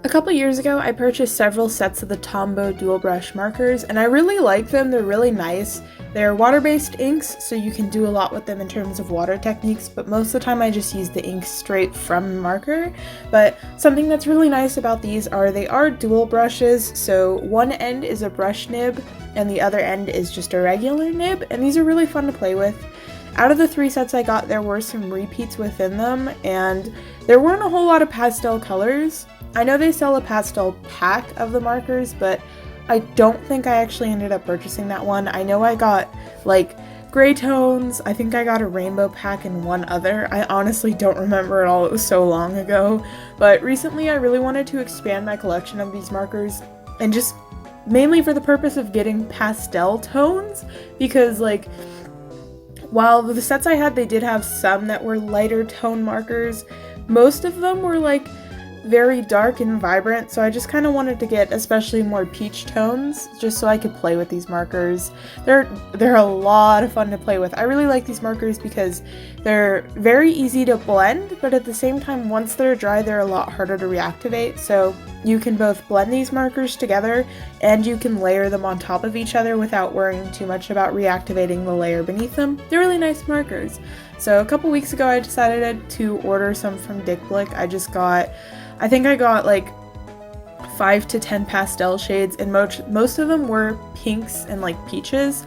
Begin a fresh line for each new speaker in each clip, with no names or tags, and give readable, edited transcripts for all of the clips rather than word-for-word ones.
A couple years ago, I purchased several sets of the Tombow dual brush markers, and I really like them. They're really nice. They're water-based inks, so you can do a lot with them in terms of water techniques, but most of the time I just use the ink straight from the marker. But something that's really nice about these are they are dual brushes, so one end is a brush nib, and the other end is just a regular nib, and these are really fun to play with. Out of the 3 sets I got, there were some repeats within them, and there weren't a whole lot of pastel colors. I know they sell a pastel pack of the markers, but I don't think I actually ended up purchasing that one. I know I got, like, gray tones. I think I got a rainbow pack and one other. I honestly don't remember at all. It was so long ago. But recently I really wanted to expand my collection of these markers, and just mainly for the purpose of getting pastel tones, because, like, while the sets I had, they did have some that were lighter tone markers, most of them were, like, very dark and vibrant, so I just kind of wanted to get especially more peach tones just so I could play with these markers. They're a lot of fun to play with. I really like these markers because they're very easy to blend, but at the same time, once they're dry, they're a lot harder to reactivate, so you can both blend these markers together and you can layer them on top of each other without worrying too much about reactivating the layer beneath them. They're really nice markers. So a couple weeks ago I decided to order some from I think I got like 5 to 10 pastel shades, and most of them were pinks and like peaches,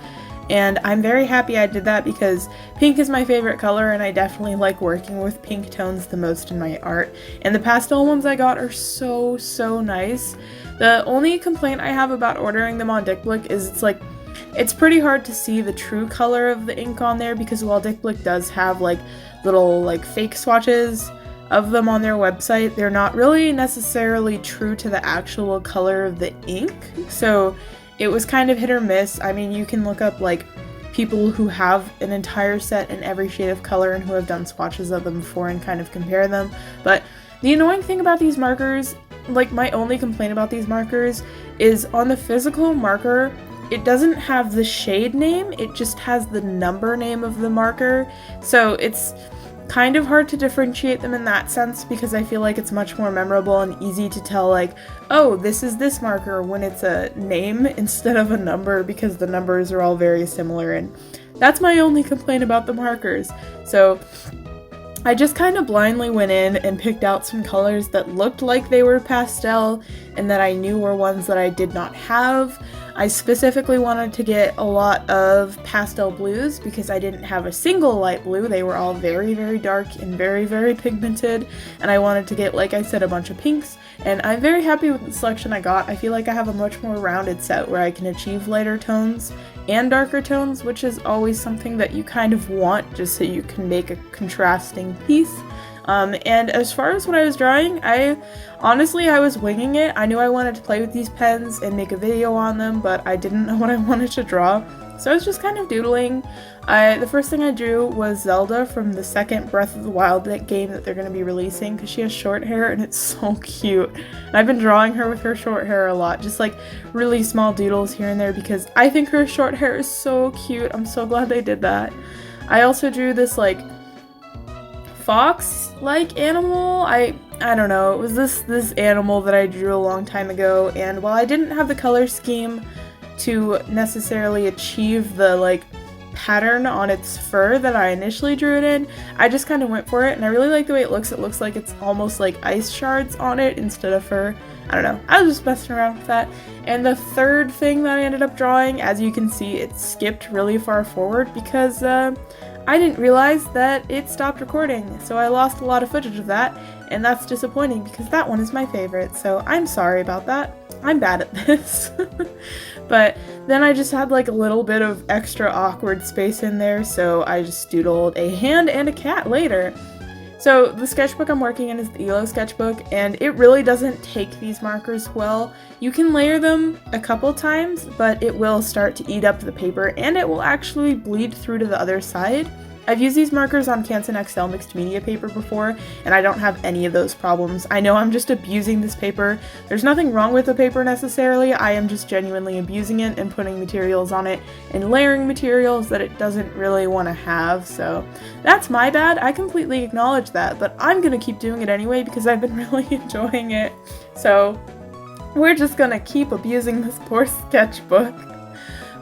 and I'm very happy I did that because pink is my favorite color and I definitely like working with pink tones the most in my art, and the pastel ones I got are so nice. The only complaint I have about ordering them on DicBlick is it's pretty hard to see the true color of the ink on there, because while DicBlick does have like little like fake swatches of them on their website, they're not really necessarily true to the actual color of the ink, so it was kind of hit or miss. I mean, you can look up like people who have an entire set in every shade of color and who have done swatches of them before and kind of compare them, but the annoying thing about these markers, like my only complaint about these markers, is on the physical marker, it doesn't have the shade name, it just has the number name of the marker, so it's kind of hard to differentiate them in that sense, because I feel like it's much more memorable and easy to tell like, oh, this is this marker when it's a name instead of a number, because the numbers are all very similar, and that's my only complaint about the markers. So I just kind of blindly went in and picked out some colors that looked like they were pastel and that I knew were ones that I did not have. I specifically wanted to get a lot of pastel blues because I didn't have a single light blue. They were all very dark and very pigmented, and I wanted to get, like I said, a bunch of pinks, and I'm very happy with the selection I got. I feel like I have a much more rounded set where I can achieve lighter tones and darker tones, which is always something that you kind of want just so you can make a contrasting piece. And as far as what I was drawing, I was winging it. I knew I wanted to play with these pens and make a video on them, but I didn't know what I wanted to draw, so I was just kind of doodling. The first thing I drew was Zelda from the second Breath of the Wild game that they're going to be releasing, because she has short hair and it's so cute. And I've been drawing her with her short hair a lot, just like really small doodles here and there, because I think her short hair is so cute. I'm so glad they did that. I also drew this like fox-like animal. I don't know, it was this animal that I drew a long time ago, and while I didn't have the color scheme to necessarily achieve the like pattern on its fur that I initially drew it in, I just kind of went for it, and I really like the way it looks. It looks like it's almost like ice shards on it instead of fur. I don't know, I was just messing around with that. And the third thing that I ended up drawing, as you can see, it skipped really far forward because I didn't realize that it stopped recording, so I lost a lot of footage of that, and that's disappointing because that one is my favorite, so I'm sorry about that. I'm bad at this. But then I just had like a little bit of extra awkward space in there, so I just doodled a hand and a cat later. So the sketchbook I'm working in is the ELO sketchbook, and it really doesn't take these markers well. You can layer them a couple times, but it will start to eat up the paper, and it will actually bleed through to the other side. I've used these markers on Canson XL mixed media paper before, and I don't have any of those problems. I know I'm just abusing this paper. There's nothing wrong with the paper necessarily, I am just genuinely abusing it and putting materials on it and layering materials that it doesn't really want to have, so that's my bad. I completely acknowledge that, but I'm gonna keep doing it anyway because I've been really enjoying it. So we're just gonna keep abusing this poor sketchbook.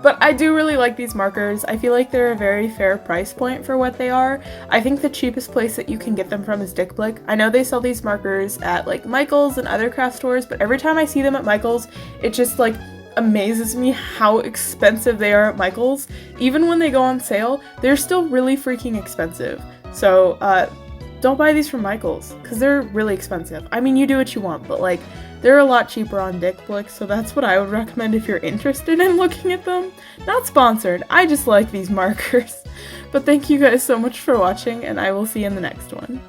But I do really like these markers. I feel like they're a very fair price point for what they are. I think the cheapest place that you can get them from is Dick Blick. I know they sell these markers at like Michael's and other craft stores, but every time I see them at Michael's, it just like amazes me how expensive they are at Michael's. Even when they go on sale, they're still really freaking expensive. So don't buy these from Michael's because they're really expensive. I mean, you do what you want, but like they're a lot cheaper on Dick Blick, so that's what I would recommend if you're interested in looking at them. Not sponsored, I just like these markers. But thank you guys so much for watching, and I will see you in the next one.